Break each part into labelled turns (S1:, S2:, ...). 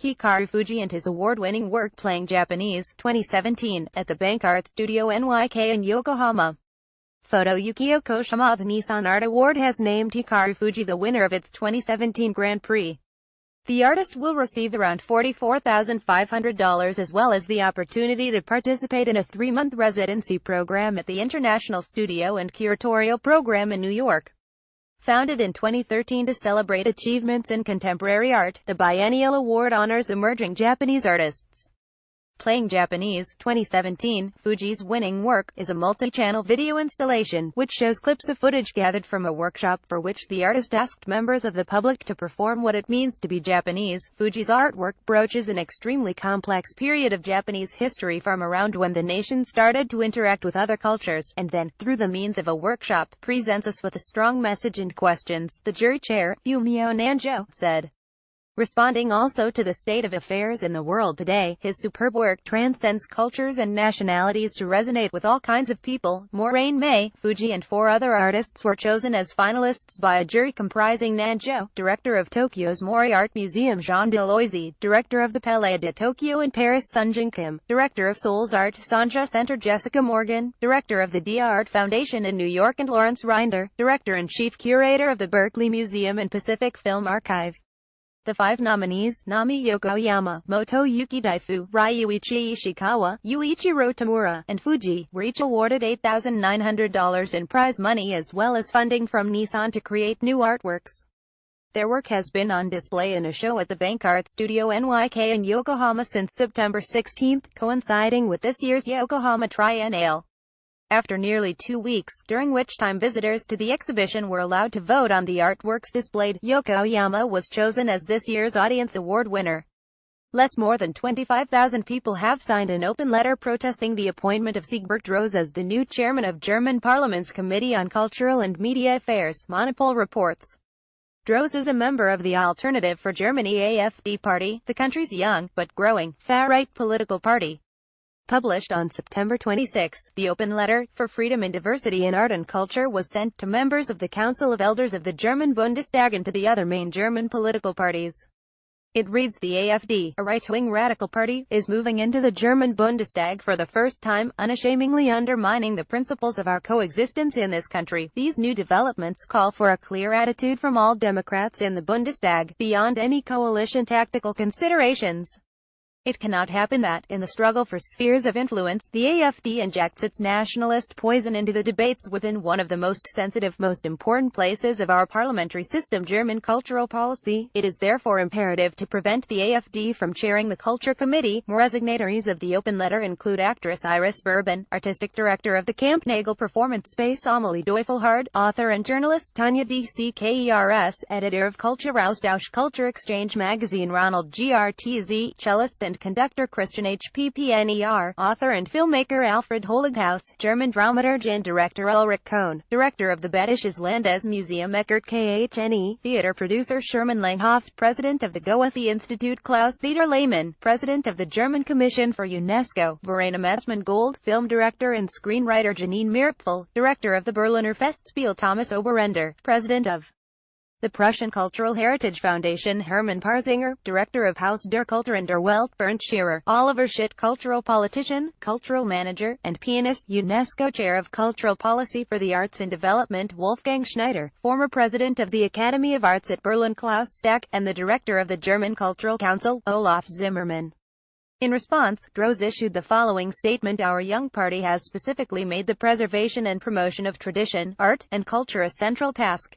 S1: Hikaru Fujii and his award-winning work playing Japanese, 2017, at the BankART Studio NYK in Yokohama. Photo Yokohama. The Nissan Art Award has named Hikaru Fujii the winner of its 2017 Grand Prix. The artist will receive around $44,500 as well as the opportunity to participate in a 3-month residency program at the International Studio and Curatorial Program in New York. Founded in 2013 to celebrate achievements in contemporary art, the biennial award honors emerging Japanese artists. Playing Japanese, 2017, Fujii's winning work is a multi-channel video installation, which shows clips of footage gathered from a workshop for which the artist asked members of the public to perform what it means to be Japanese. Fujii's artwork broaches an extremely complex period of Japanese history from around when the nation started to interact with other cultures, and then, through the means of a workshop, presents us with a strong message and questions, the jury chair, Fumio Nanjo, said. Responding also to the state of affairs in the world today, his superb work transcends cultures and nationalities to resonate with all kinds of people. Maureen May, Fujii and 4 other artists were chosen as finalists by a jury comprising Nanjo, director of Tokyo's Mori Art Museum Jean Deloise, director of the Palais de Tokyo in Paris Sunjin Kim, director of Seoul's Art Sanja Center Jessica Morgan, director of the Dia Art Foundation in New York and Lawrence Rinder, director and chief curator of the Berkeley Museum and Pacific Film Archive. The 5 nominees, Nami Yokoyama, Motoyuki Daifu, Ryuichi Ishikawa, Yuichiro Tamura, and Fujii, were each awarded $8,900 in prize money as well as funding from Nissan to create new artworks. Their work has been on display in a show at the BankART Studio NYK in Yokohama since September 16, coinciding with this year's Yokohama Triennale. After nearly 2 weeks, during which time visitors to the exhibition were allowed to vote on the artworks displayed, Yokoyama was chosen as this year's Audience Award winner. More than 25,000 people have signed an open letter protesting the appointment of Siegbert Droz as the new chairman of German Parliament's Committee on Cultural and Media Affairs, Monopol reports. Droz is a member of the Alternative for Germany AfD party, the country's young, but growing, far-right political party. Published on September 26, the open letter, for freedom and diversity in art and culture, was sent to members of the Council of Elders of the German Bundestag and to the other main German political parties. It reads: the AfD, a right-wing radical party, is moving into the German Bundestag for the first time, unashamedly undermining the principles of our coexistence in this country. These new developments call for a clear attitude from all Democrats in the Bundestag, beyond any coalition tactical considerations. It cannot happen that, in the struggle for spheres of influence, the AfD injects its nationalist poison into the debates within one of the most sensitive, most important places of our parliamentary system, German cultural policy. It is therefore imperative to prevent the AfD from chairing the Culture Committee. More signatories of the open letter include actress Iris Berben, artistic director of the Camp Nagel performance space Amelie Deufelhard, author and journalist Tanya Dckers, editor of Kulturaustausch Culture Exchange magazine Ronald Grtz, cellist and conductor Christian Hppner, author and filmmaker Alfred Holighaus, German dramaturge and director Ulrich Kohn, director of the Badisches Landesmuseum Eckert Khne, theater producer Sherman Langhoff, president of the Goethe Institute Klaus-Dieter Lehmann, president of the German Commission for UNESCO, Verena Metzmann-Gold, film director and screenwriter Janine Mirpfel, director of the Berliner Festspiel Thomas Oberender, president of the Prussian Cultural Heritage Foundation Hermann Parzinger, director of Haus der Kultur in der Welt Bernd Scherer, Oliver Schitt, cultural politician, cultural manager, and pianist, UNESCO chair of cultural policy for the arts and development Wolfgang Schneider, former president of the Academy of Arts at Berlin Klaus Stack, and the director of the German Cultural Council, Olaf Zimmermann. In response, Droz issued the following statement: our young party has specifically made the preservation and promotion of tradition, art, and culture a central task.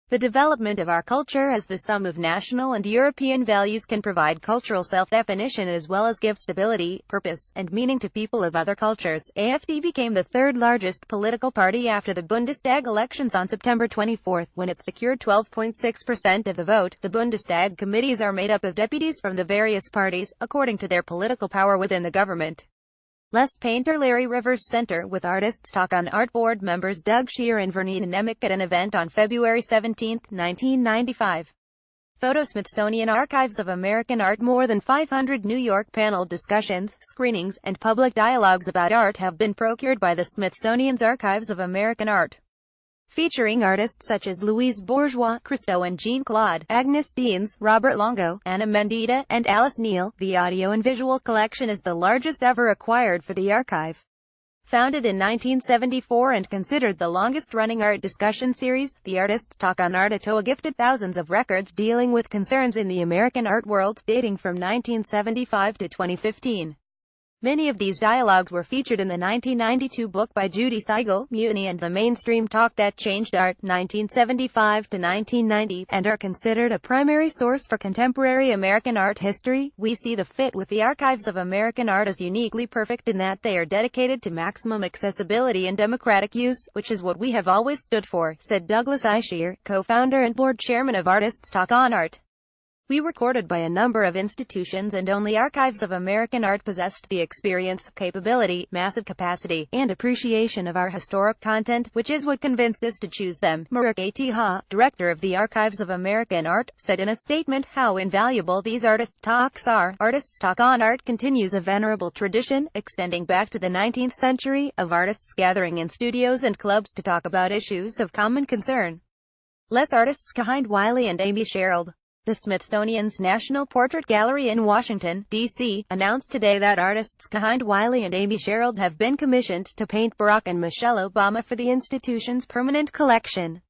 S1: The development of our culture as the sum of national and European values can provide cultural self-definition as well as give stability, purpose, and meaning to people of other cultures. AfD became the 3rd largest political party after the Bundestag elections on September 24, when it secured 12.6% of the vote. The Bundestag committees are made up of deputies from the various parties, according to their political power within the government. Les painter Larry Rivers Center with Artists Talk on Art board members Doug Shear and Vernina Nemec at an event on February 17, 1995. Photo Smithsonian Archives of American Art. More than 500 New York panel discussions, screenings, and public dialogues about art have been procured by the Smithsonian's Archives of American Art. featuring artists such as Louise Bourgeois, Christo and Jean-Claude, Agnes Deans, Robert Longo, Anna Mendita, and Alice Neal. The audio and visual collection is the largest ever acquired for the archive. Founded in 1974 and considered the longest-running art discussion series, the Artists Talk on Art Atoa gifted thousands of records dealing with concerns in the American art world, dating from 1975 to 2015. Many of these dialogues were featured in the 1992 book by Judy Seigel, Mutiny and the Mainstream Talk That Changed Art, 1975 to 1990, and are considered a primary source for contemporary American art history. We see the fit with the archives of American art as uniquely perfect in that they are dedicated to maximum accessibility and democratic use, which is what we have always stood for, said Douglas Ishier, co-founder and board chairman of Artists Talk on Art. We were courted by a number of institutions and only archives of American art possessed the experience, capability, massive capacity, and appreciation of our historic content, which is what convinced us to choose them. Marek Ha, director of the Archives of American Art, said in a statement how invaluable these artist talks are. Artists Talk on Art continues a venerable tradition, extending back to the 19th century, of artists gathering in studios and clubs to talk about issues of common concern. Les artists Kind Wiley and Amy Sherald. The Smithsonian's National Portrait Gallery in Washington, D.C., announced today that artists Kind Wiley and Amy Sherald have been commissioned to paint Barack and Michelle Obama for the institution's permanent collection.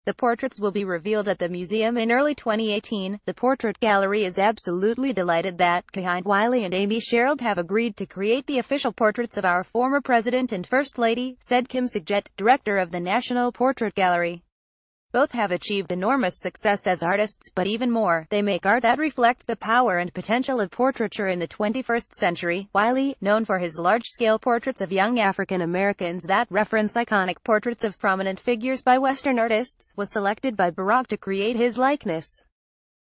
S1: The portraits will be revealed at the museum in early 2018. The Portrait Gallery is absolutely delighted that Kind Wiley and Amy Sherald have agreed to create the official portraits of our former president and First Lady, said Kim Sigjet, director of the National Portrait Gallery. Both have achieved enormous success as artists, but even more, they make art that reflects the power and potential of portraiture in the 21st century. Wiley, known for his large-scale portraits of young African Americans that reference iconic portraits of prominent figures by Western artists, was selected by Barack to create his likeness.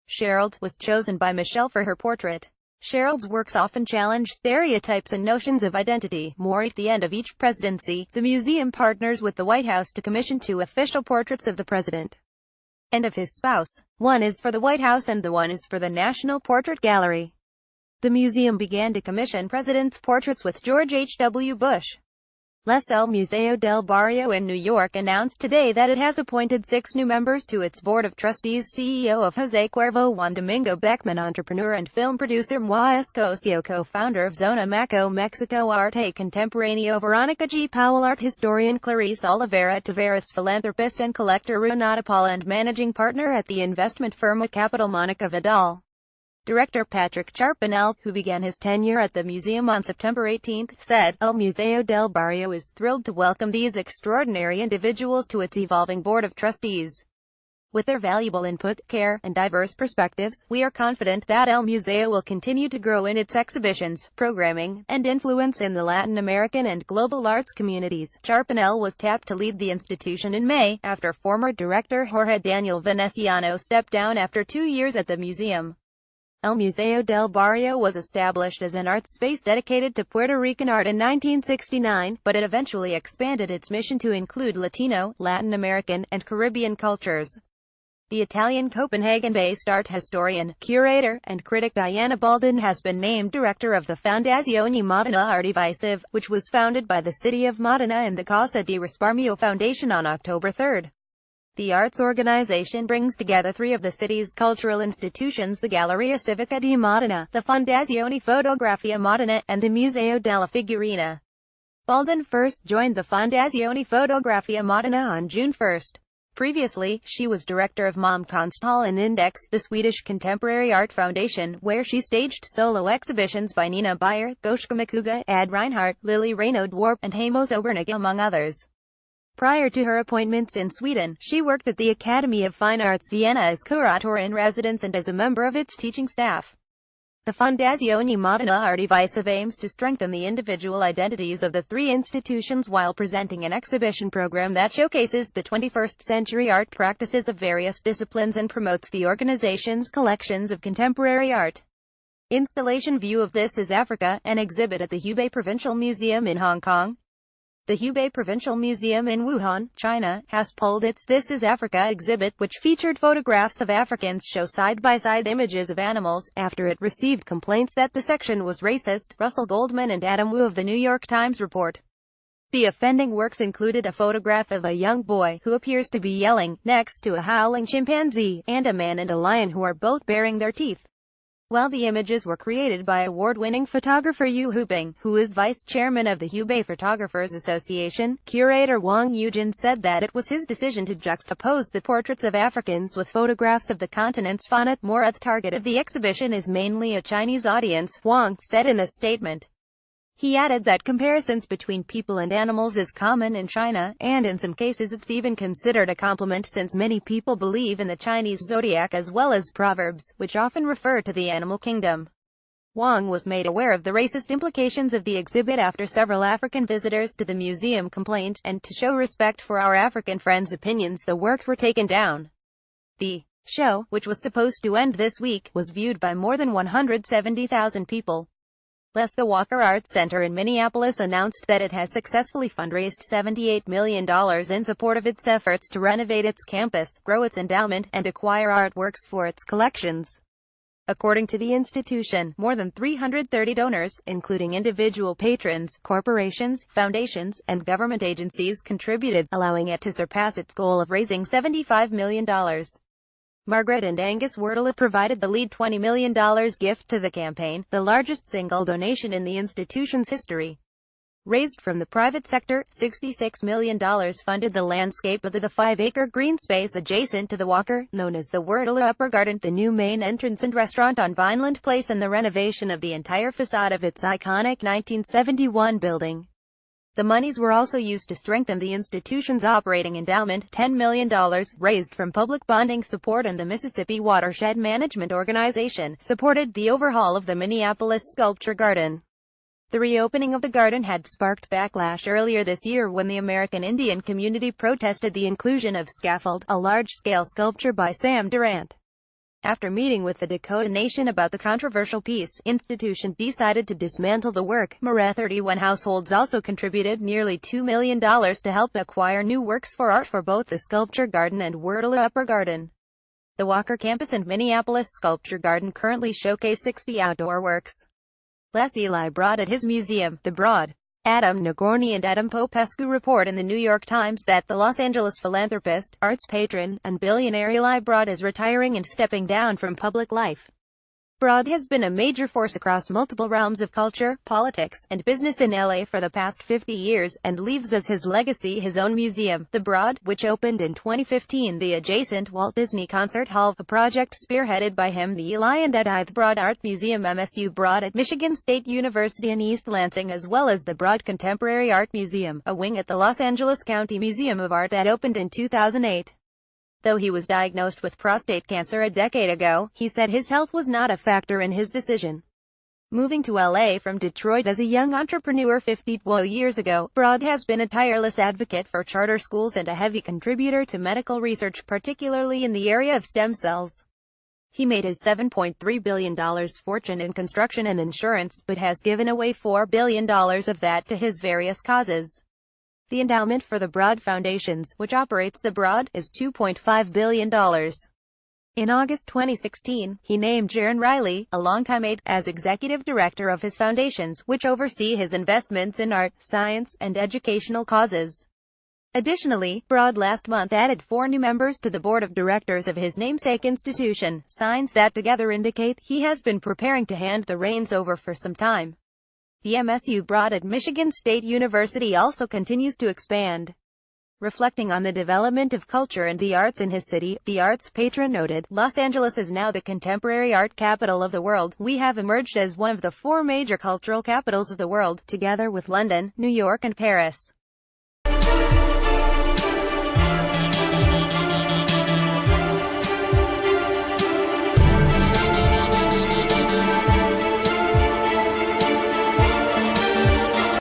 S1: Sherald was chosen by Michelle for her portrait. Sherald's works often challenge stereotypes and notions of identity. More, at the end of each presidency, the museum partners with the White House to commission two official portraits of the president and of his spouse. One is for the White House and the one is for the National Portrait Gallery. The museum began to commission presidents' portraits with George H.W. Bush. El Museo del Barrio in New York announced today that it has appointed 6 new members to its board of trustees. CEO of Jose Cuervo Juan Domingo Beckman, entrepreneur and film producer Moa Escocio, co-founder of Zona Maco Mexico Arte Contemporáneo Veronica G. Powell, art historian Clarice Oliveira Taveras, philanthropist and collector Renata Paula, and managing partner at the investment firm Capital Monica Vidal. Director Patrick Charpinell, who began his tenure at the museum on September 18, said, El Museo del Barrio is thrilled to welcome these extraordinary individuals to its evolving board of trustees. With their valuable input, care, and diverse perspectives, we are confident that El Museo will continue to grow in its exhibitions, programming, and influence in the Latin American and global arts communities. Charpinell was tapped to lead the institution in May, after former director Jorge Daniel Veneciano stepped down after 2 years at the museum. El Museo del Barrio was established as an art space dedicated to Puerto Rican art in 1969, but it eventually expanded its mission to include Latino, Latin American, and Caribbean cultures. The Italian Copenhagen-based art historian, curator, and critic Diana Baldin has been named director of the Fondazione Modena Artivisive, which was founded by the city of Modena and the Casa di Risparmio Foundation on October 3. The arts organization brings together 3 of the city's cultural institutions: the Galleria Civica di Modena, the Fondazione Fotografia Modena, and the Museo della Figurina. Baldin first joined the Fondazione Fotografia Modena on June 1. Previously, she was director of Momkonstal and Index, the Swedish contemporary art foundation, where she staged solo exhibitions by Nina Bayer, Goshka Makuga, Ad Reinhardt, Lily Reynaud Warp, and Hamos Obernig, among others. Prior to her appointments in Sweden, she worked at the Academy of Fine Arts Vienna as curator in residence and as a member of its teaching staff. The Fondazione Modena Artivisive aims to strengthen the individual identities of the 3 institutions while presenting an exhibition program that showcases the 21st century art practices of various disciplines and promotes the organization's collections of contemporary art. Installation view of This is Africa, an exhibit at the Hubei Provincial Museum in Hong Kong. The Hubei Provincial Museum in Wuhan, China, has pulled its This is Africa exhibit, which featured photographs of Africans show side-by-side images of animals, after it received complaints that the section was racist. Russell Goldman and Adam Wu of the New York Times report. The offending works included a photograph of a young boy who appears to be yelling, next to a howling chimpanzee, and a man and a lion who are both baring their teeth. While the images were created by award-winning photographer Yu Hubing, who is vice chairman of the Hubei Photographers Association, curator Wang Yujin said that it was his decision to juxtapose the portraits of Africans with photographs of the continent's fauna. The target of the exhibition is mainly a Chinese audience, Wang said in a statement. He added that comparisons between people and animals is common in China, and in some cases it's even considered a compliment since many people believe in the Chinese zodiac as well as proverbs, which often refer to the animal kingdom. Wang was made aware of the racist implications of the exhibit after several African visitors to the museum complained, and to show respect for our African friends' opinions, the works were taken down. The show, which was supposed to end this week, was viewed by more than 170,000 people. The Walker Arts Center in Minneapolis announced that it has successfully fundraised $78 million in support of its efforts to renovate its campus, grow its endowment, and acquire artworks for its collections. According to the institution, more than 330 donors, including individual patrons, corporations, foundations, and government agencies, contributed, allowing it to surpass its goal of raising $75 million. Margaret and Angus Wurtele provided the lead $20 million gift to the campaign, the largest single donation in the institution's history. Raised from the private sector, $66 million funded the landscape of the 5-acre green space adjacent to the Walker, known as the Wurtele Upper Garden, the new main entrance and restaurant on Vineland Place, and the renovation of the entire facade of its iconic 1971 building. The monies were also used to strengthen the institution's operating endowment, $10 million, raised from public bonding support, and the Mississippi Watershed Management Organization supported the overhaul of the Minneapolis Sculpture Garden. The reopening of the garden had sparked backlash earlier this year when the American Indian community protested the inclusion of Scaffold, a large-scale sculpture by Sam Durant. After meeting with the Dakota Nation about the controversial piece, institution decided to dismantle the work. 31 households also contributed nearly $2 million to help acquire new works for art for both the Sculpture Garden and Wurtele Upper Garden. The Walker Campus and Minneapolis Sculpture Garden currently showcase 60 outdoor works. Les Eli Broad at his museum, The Broad. Adam Nagorny and Adam Popescu report in the New York Times that the Los Angeles philanthropist, arts patron, and billionaire Eli Broad is retiring and stepping down from public life. Broad has been a major force across multiple realms of culture, politics, and business in LA for the past 50 years, and leaves as his legacy his own museum, The Broad, which opened in 2015, the adjacent Walt Disney Concert Hall, a project spearheaded by him. The Eli and Edith Broad Art Museum, MSU Broad at Michigan State University in East Lansing, as well as the Broad Contemporary Art Museum, a wing at the Los Angeles County Museum of Art that opened in 2008. Though he was diagnosed with prostate cancer a decade ago, he said his health was not a factor in his decision. Moving to LA from Detroit as a young entrepreneur 52 years ago, Broad has been a tireless advocate for charter schools and a heavy contributor to medical research, particularly in the area of stem cells. He made his $7.3 billion fortune in construction and insurance, but has given away $4 billion of that to his various causes. The endowment for the Broad Foundations, which operates the Broad, is $2.5 billion. In August 2016, he named Jaron Riley, a longtime aide, as executive director of his foundations, which oversee his investments in art, science, and educational causes. Additionally, Broad last month added 4 new members to the board of directors of his namesake institution, signs that together indicate he has been preparing to hand the reins over for some time. The MSU Broad at Michigan State University also continues to expand. Reflecting on the development of culture and the arts in his city, the arts patron noted, "Los Angeles is now the contemporary art capital of the world. We have emerged as one of the 4 major cultural capitals of the world, together with London, New York and Paris."